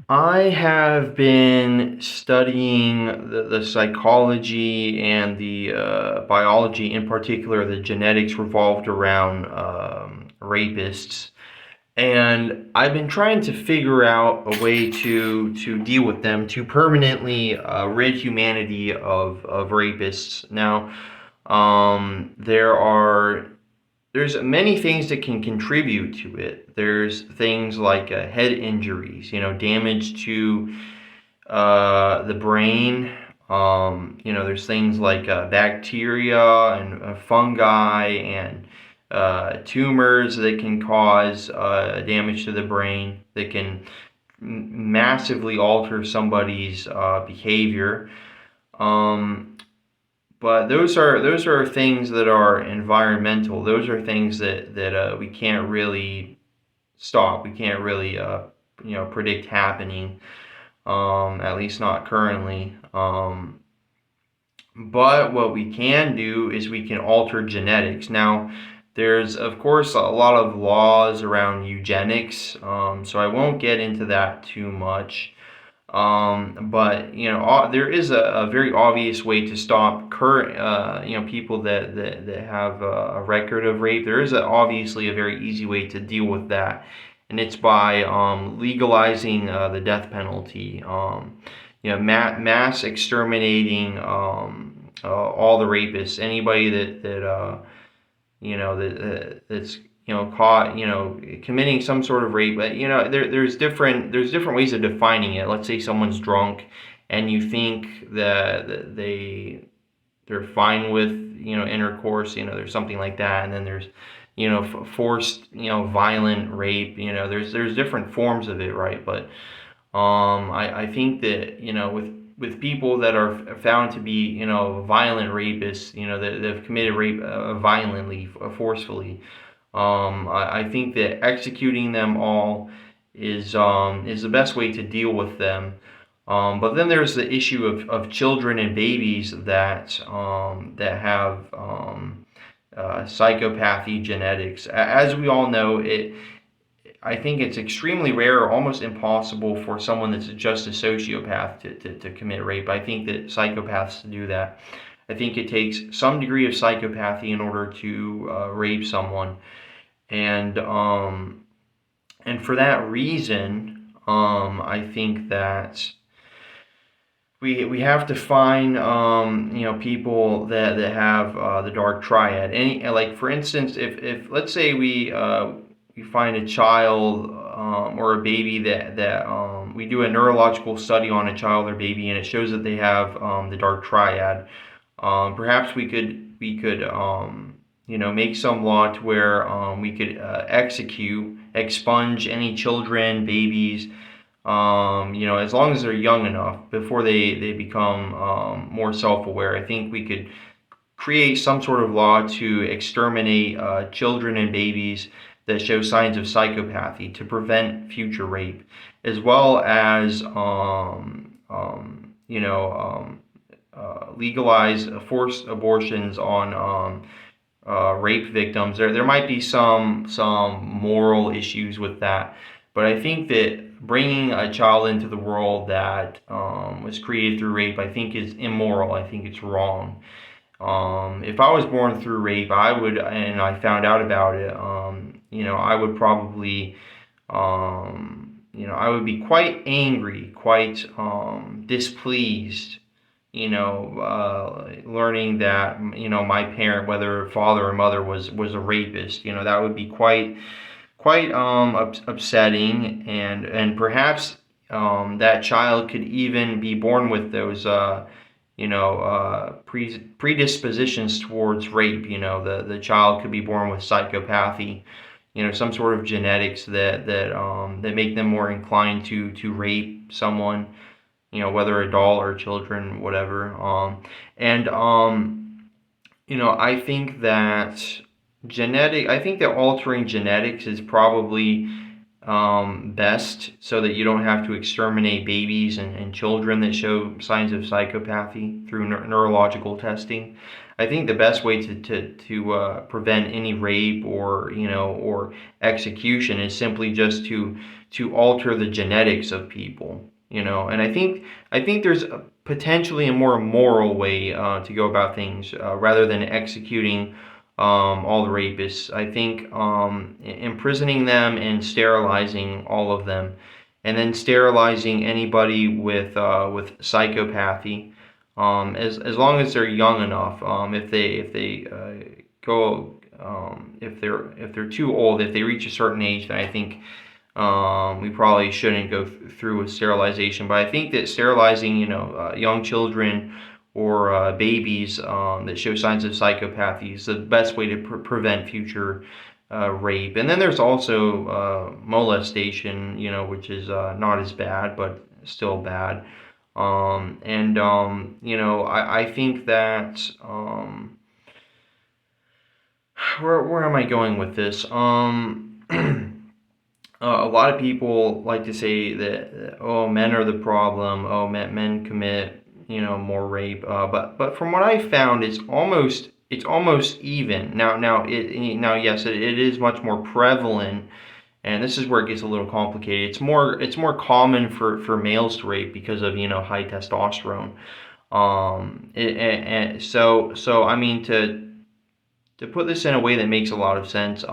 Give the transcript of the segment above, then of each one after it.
I have been studying the psychology and the biology, in particular, the genetics revolved around rapists. And I've been trying to figure out a way to deal with them, to permanently rid humanity of rapists. Now, there's many things that can contribute to it. There's things like head injuries, damage to the brain. There's things like bacteria and fungi and tumors that can cause damage to the brain, that can massively alter somebody's behavior. Um, but those are things that are environmental. Those are things that we can't really stop. We can't really predict happening. At least not currently. But what we can do is we can alter genetics. Now, there's of course a lot of laws around eugenics, so I won't get into that too much. But there is a very obvious way to stop current, people that have a record of rape. There is obviously a very easy way to deal with that, and it's by legalizing the death penalty. Mass exterminating all the rapists, anybody that's caught committing some sort of rape. But there's different ways of defining it. Let's say someone's drunk and you think that they're fine with intercourse, there's something like that. And then there's forced violent rape. There's different forms of it, right? But I think that with people that are found to be violent rapists, that have committed rape violently, forcefully, I think that executing them all is the best way to deal with them. But then there's the issue of children and babies that have psychopathy genetics. As we all know, I think it's extremely rare, or almost impossible, for someone that's just a sociopath to commit rape. I think that psychopaths do that. I think it takes some degree of psychopathy in order to rape someone, and for that reason, I think that we have to find people that have the dark triad. Any, like, for instance, if let's say we find a child or a baby that we do a neurological study on a child or baby, and it shows that they have the dark triad. Perhaps we could make some law to where we could expunge any children, babies, as long as they're young enough, before they become more self-aware. I think we could create some sort of law to exterminate children and babies that show signs of psychopathy, to prevent future rape, as well as legalize forced abortions on rape victims. There might be some moral issues with that, but I think that bringing a child into the world that was created through rape, I think, is immoral. I think it's wrong. If I was born through rape, and I found out about it, I would probably, I would be quite angry, quite displeased, learning that, my parent, whether father or mother, was a rapist. That would be quite upsetting, and perhaps that child could even be born with those predispositions towards rape. The child could be born with psychopathy, some sort of genetics that make them more inclined to rape someone, whether adult or children, whatever. And I think that altering genetics is probably best, so that you don't have to exterminate babies and children that show signs of psychopathy through neurological testing. I think the best way to prevent any rape or execution is simply just to alter the genetics of people, and I think there's potentially a more moral way to go about things rather than executing all the rapists. I think imprisoning them and sterilizing all of them, and then sterilizing anybody with psychopathy, as long as they're young enough. If they go if they're too old, if they reach a certain age, then I think we probably shouldn't go through with sterilization. But I think that sterilizing, young children or babies that show signs of psychopathy is the best way to prevent future rape. And then there's also molestation, which is not as bad, but still bad. I think that where am I going with this? A lot of people like to say that, oh, men are the problem. Oh, men commit more rape. But from what I found, it's almost even. Now yes, it is much more prevalent, and this is where it gets a little complicated. It's more common for males to rape because of high testosterone. And so I mean, to put this in a way that makes a lot of sense.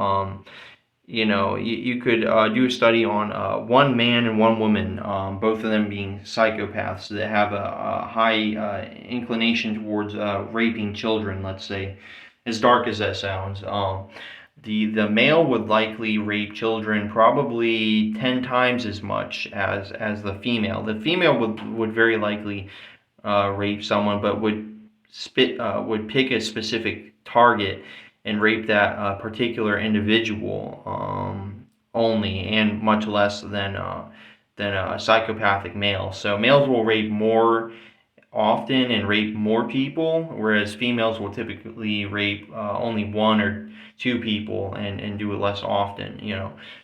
You could do a study on one man and one woman, both of them being psychopaths that have a high inclination towards raping children, let's say, as dark as that sounds. The male would likely rape children probably 10 times as much as the female. The female would very likely rape someone, but would pick a specific target and rape that particular individual only, and much less than a psychopathic male. So males will rape more often and rape more people, whereas females will typically rape only one or two people and do it less often.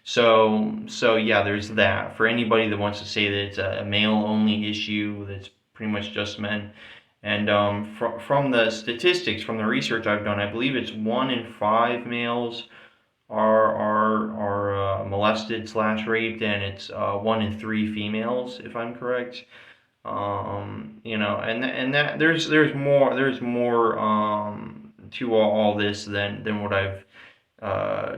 So yeah, there's that. For anybody that wants to say that it's a male-only issue, that's pretty much just men. And from the statistics, from the research I've done, I believe it's 1 in 5 males are molested / raped, and it's 1 in 3 females, if I'm correct. And that there's more to all this than what I've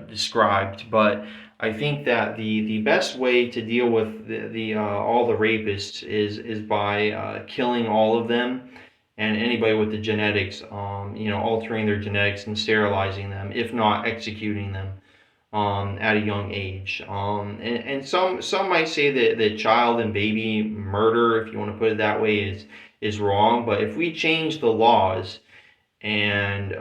described. But I think that the best way to deal with the all the rapists is by killing all of them, and anybody with the genetics, altering their genetics and sterilizing them, if not executing them at a young age. And some might say that child and baby murder, if you want to put it that way, is wrong. But if we change the laws and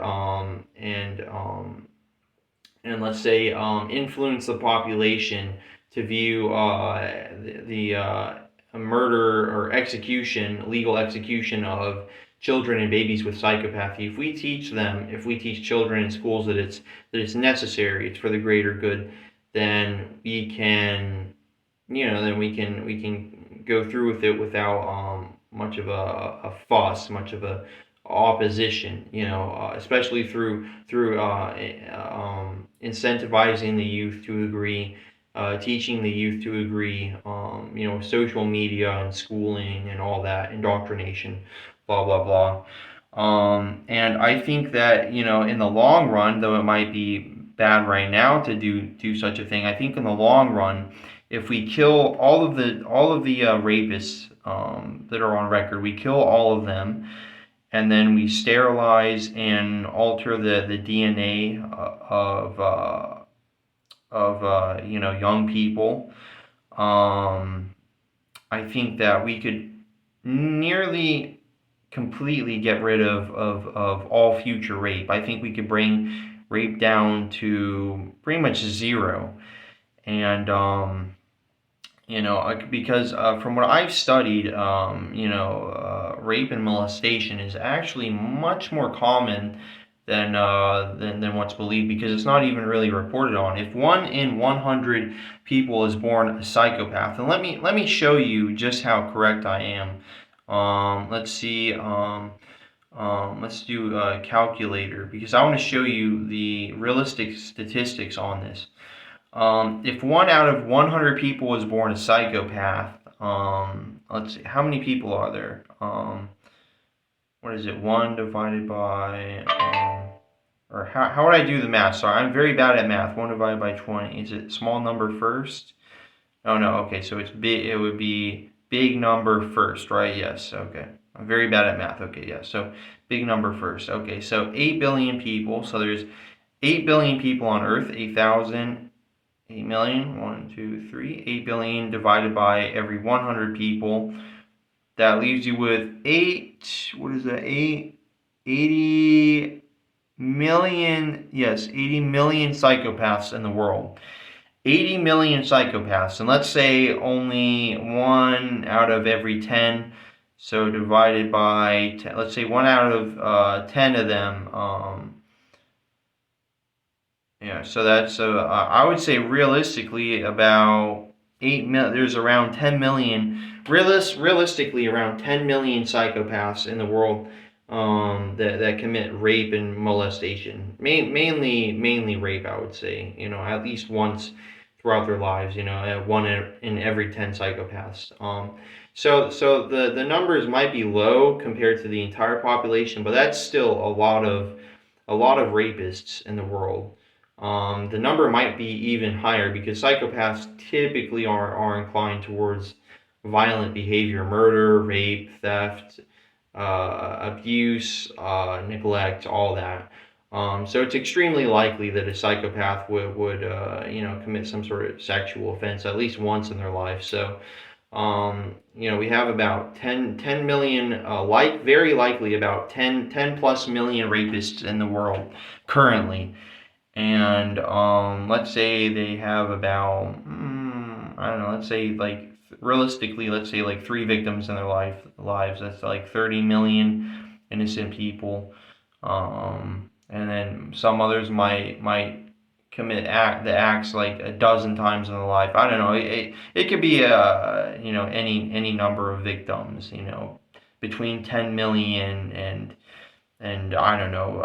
let's say influence the population to view the murder or execution, legal execution of children and babies with psychopathy, if we teach children in schools that it's necessary, it's for the greater good, then we can go through with it without much of a fuss, much of a opposition, especially through incentivizing the youth to agree, teaching the youth to agree, social media and schooling and all that, indoctrination, blah, blah, blah. And I think that, in the long run, though it might be bad right now to do such a thing, I think in the long run, if we kill all of the rapists that are on record, we kill all of them, and then we sterilize and alter the DNA of young people. I think that we could nearly completely get rid of all future rape. I think we could bring rape down to pretty much zero. And because from what I've studied, rape and molestation is actually much more common than what's believed, because it's not even really reported on. If 1 in 100 people is born a psychopath, and let me show you just how correct I am. Let's see. Let's do a calculator, because I want to show you the realistic statistics on this. If 1 out of 100 people is born a psychopath, let's see, how many people are there? What is it? 1 divided by, or how would I do the math? Sorry, I'm very bad at math. 1 divided by 20. Is it small number first? Oh no, okay, so it's big. It would be big number first, right? Yes, okay. I'm very bad at math. Okay, yes. So big number first. Okay, so 8 billion people. So there's 8 billion people on Earth. 8,000, 8 million. 1, 2, 3. 8 billion divided by every 100 people. That leaves you with 8. What is that? 80 million. Yes, 80 million psychopaths in the world. 80 million psychopaths, and let's say only 1 out of every 10, so divided by 10, let's say 1 out of 10 of them, yeah, so that's, I would say realistically about 8 million, there's around 10 million, realistically around 10 million psychopaths in the world, that commit rape and molestation, mainly rape, I would say, at least once throughout their lives, 1 in every 10 psychopaths. So the numbers might be low compared to the entire population, but that's still a lot of rapists in the world. The number might be even higher because psychopaths typically are inclined towards violent behavior, murder, rape, theft, abuse, neglect, all that. So it's extremely likely that a psychopath would commit some sort of sexual offense at least once in their life. So, we have about 10 million, very likely about 10 plus million rapists in the world currently. And let's say they have about, I don't know, let's say like realistically, let's say like 3 victims in their lives. That's like 30 million innocent people. And then some others might commit the acts like a dozen times in their life. I don't know. It could be any number of victims. Between 10 million and I don't know,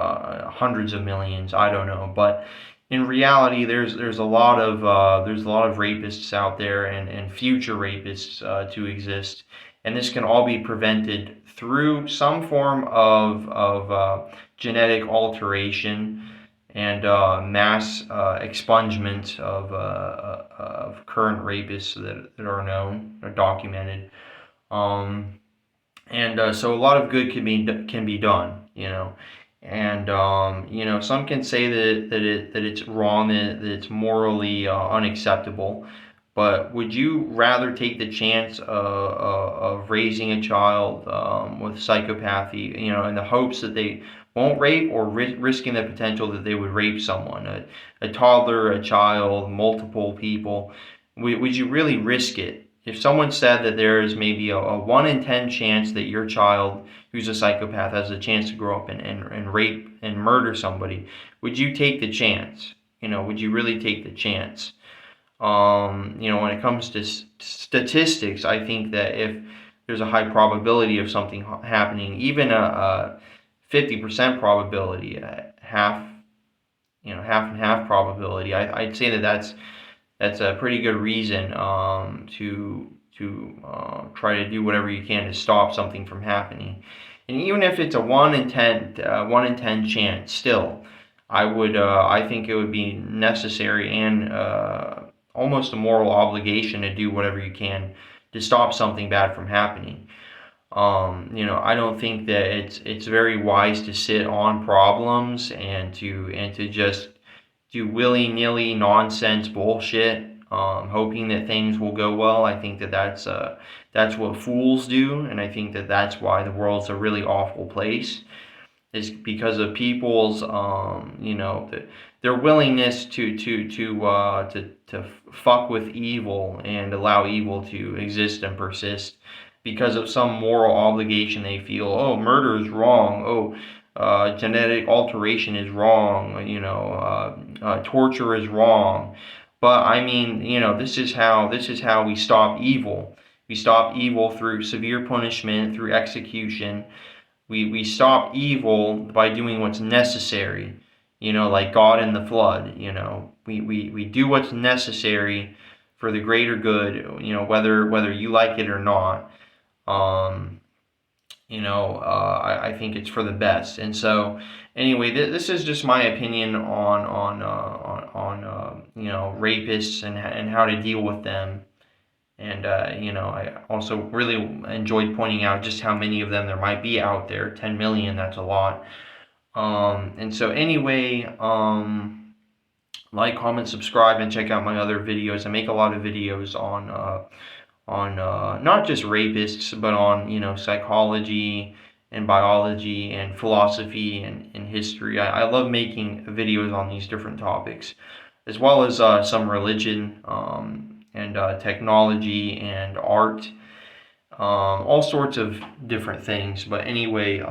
hundreds of millions. I don't know, but in reality, there's a lot of rapists out there and future rapists to exist, and this can all be prevented through some form of genetic alteration and mass expungement of current rapists that are known or documented. So a lot of good can be done, and some can say that it's wrong, that it's morally unacceptable. But would you rather take the chance of raising a child with psychopathy, in the hopes that they won't rape, or risking the potential that they would rape someone, a toddler, a child, multiple people? Would you really risk it? If someone said that there is maybe a 1 in 10 chance that your child who's a psychopath has a chance to grow up and rape and murder somebody, would you take the chance? Would you really take the chance? When it comes to statistics, I think that if there's a high probability of something happening, even a 50% probability, half and half probability, I'd say that's a pretty good reason to try to do whatever you can to stop something from happening. And even if it's a 1 in 10 chance, still, I think it would be necessary and almost a moral obligation to do whatever you can to stop something bad from happening. I don't think that it's very wise to sit on problems and to just do willy-nilly nonsense bullshit, hoping that things will go well. I think that's what fools do, and I think that's why the world's a really awful place, is because of people's their willingness to fuck with evil and allow evil to exist and persist because of some moral obligation they feel. Oh, murder is wrong. Oh, genetic alteration is wrong. Torture is wrong. But I mean, this is how we stop evil. We stop evil through severe punishment, through execution. We stop evil by doing what's necessary. like God in the flood. We do what's necessary for the greater good, whether you like it or not. Um, I think it's for the best. And so, anyway, this is just my opinion on rapists and how to deal with them. And I also really enjoyed pointing out just how many of them there might be out there. 10 million, that's a lot. And so anyway, like, comment, subscribe, and check out my other videos. I make a lot of videos on not just rapists, but on psychology and biology and philosophy and history. I love making videos on these different topics, as well as some religion, and technology and art, all sorts of different things. But anyway,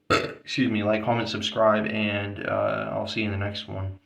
excuse me, like, comment, subscribe, and I'll see you in the next one.